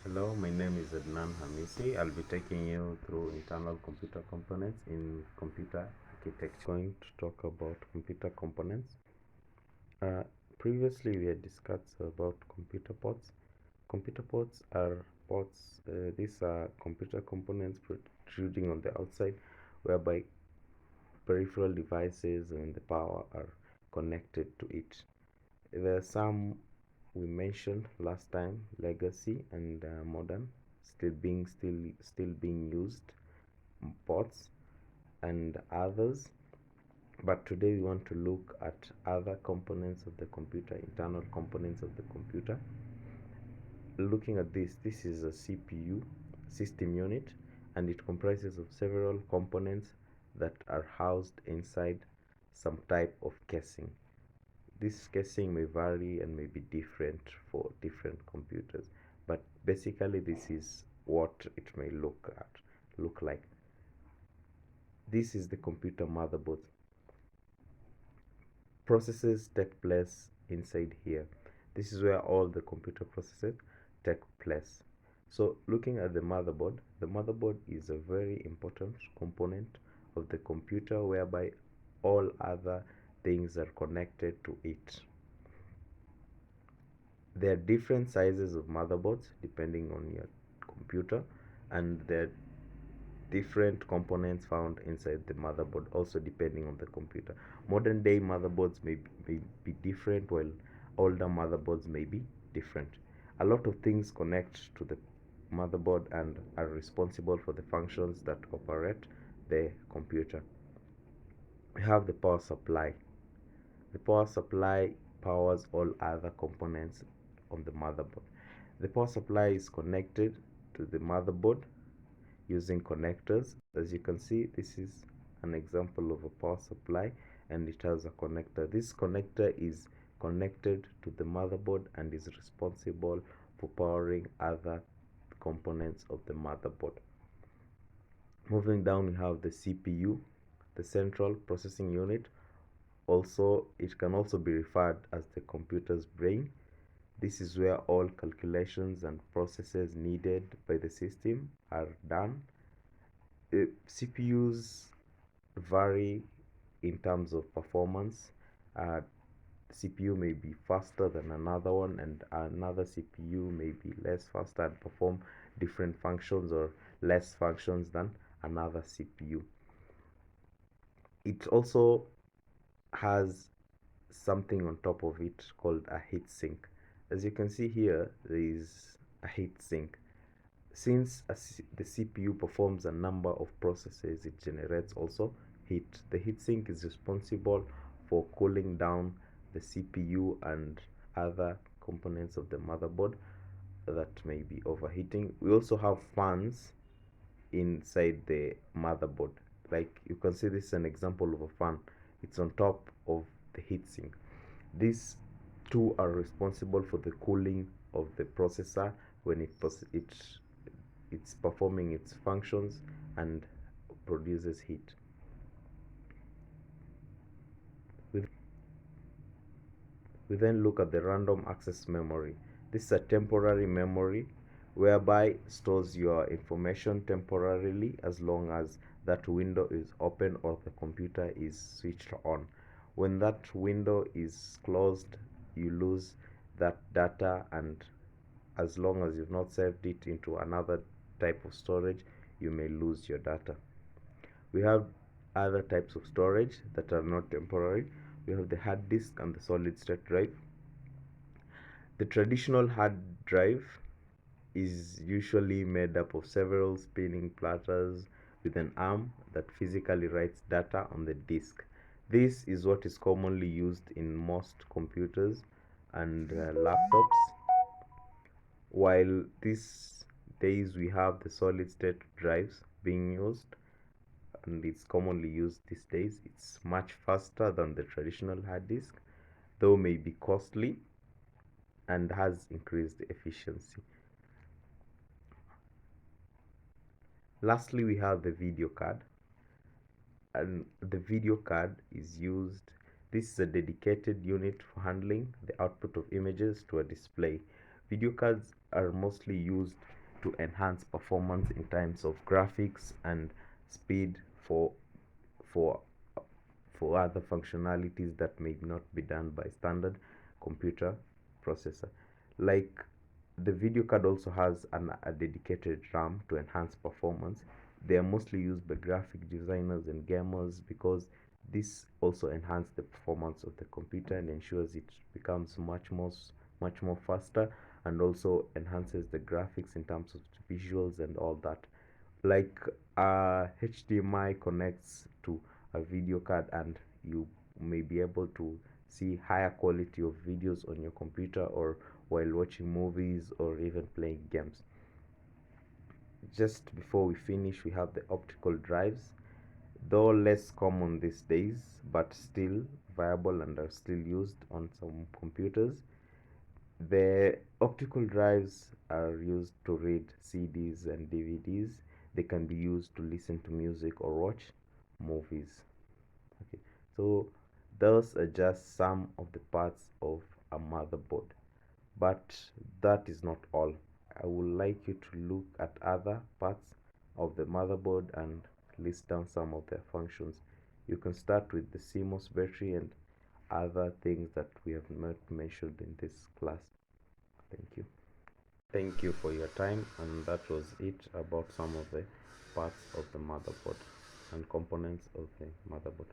Hello, my name is Adnan Hamisi. I'll be taking you through internal computer components in computer architecture. Going to talk about computer components. Uh, Previously, we had discussed about computer ports. Computer ports are ports, these are computer components protruding on the outside, whereby peripheral devices and the power are connected to it. There are some we mentioned last time, legacy and modern, still being used ports and others. But today we want to look at other components of the computer, internal components of the computer. Looking at this is a CPU system unit, and it comprises of several components that are housed inside some type of casing. This casing may vary and may be different for different computers, but basically this is what it may look like. This is the computer motherboard. Processes take place inside here. This is where all the computer processes take place. So looking at the motherboard is a very important component of the computer, whereby all other things are connected to it. There are different sizes of motherboards depending on your computer, and there are different components found inside the motherboard also depending on the computer. Modern day motherboards may be different, while older motherboards may be different. A lot of things connect to the motherboard and are responsible for the functions that operate the computer. We have the power supply. The power supply powers all other components on the motherboard. The power supply is connected to the motherboard using connectors. As you can see, this is an example of a power supply, and it has a connector. This connector is connected to the motherboard and is responsible for powering other components of the motherboard. Moving down, we have the CPU, the central processing unit. Also, it can also be referred as the computer's brain. This is where all calculations and processes needed by the system are done. CPUs vary in terms of performance. CPU may be faster than another one, and another CPU may be less faster and perform different functions or less functions than another CPU. It also has something on top of it called a heatsink. As you can see here, there is a heatsink. Since the CPU performs a number of processes, it generates also heat. The heatsink is responsible for cooling down the CPU and other components of the motherboard that may be overheating. We also have fans inside the motherboard. Like you can see, this is an example of a fan. It's on top of the heatsink. These two are responsible for the cooling of the processor when it's performing its functions and produces heat. We then look at the random access memory. This is a temporary memory whereby stores your information temporarily as long as that window is open or the computer is switched on. When that window is closed, you lose that data, and as long as you've not saved it into another type of storage, you may lose your data. We have other types of storage that are not temporary. We have the hard disk and the solid state drive. The traditional hard drive is usually made up of several spinning platters with an arm that physically writes data on the disk. This is what is commonly used in most computers and laptops. While these days we have the solid state drives being used, and it's commonly used these days. It's much faster than the traditional hard disk, though may be costly, and has increased efficiency. Lastly, we have the video card, and the video card is used. This is a dedicated unit for handling the output of images to a display. Video cards are mostly used to enhance performance in terms of graphics and speed for for other functionalities that may not be done by standard computer processor. Like the video card also has a dedicated RAM to enhance performance. They are mostly used by graphic designers and gamers because this also enhances the performance of the computer and ensures it becomes much more faster, and also enhances the graphics in terms of visuals and all that. Like HDMI connects to a video card, and you may be able to see higher quality of videos on your computer or while watching movies or even playing games. Just before we finish, we have the optical drives, though less common these days, but still viable and are still used on some computers. The optical drives are used to read CDs and DVDs. They can be used to listen to music or watch movies. Okay, so those are just some of the parts of a motherboard. But that is not all. I would like you to look at other parts of the motherboard and list down some of their functions. You can start with the CMOS battery and other things that we have not mentioned in this class. Thank you. Thank you for your time, and that was it about some of the parts of the motherboard and components of the motherboard.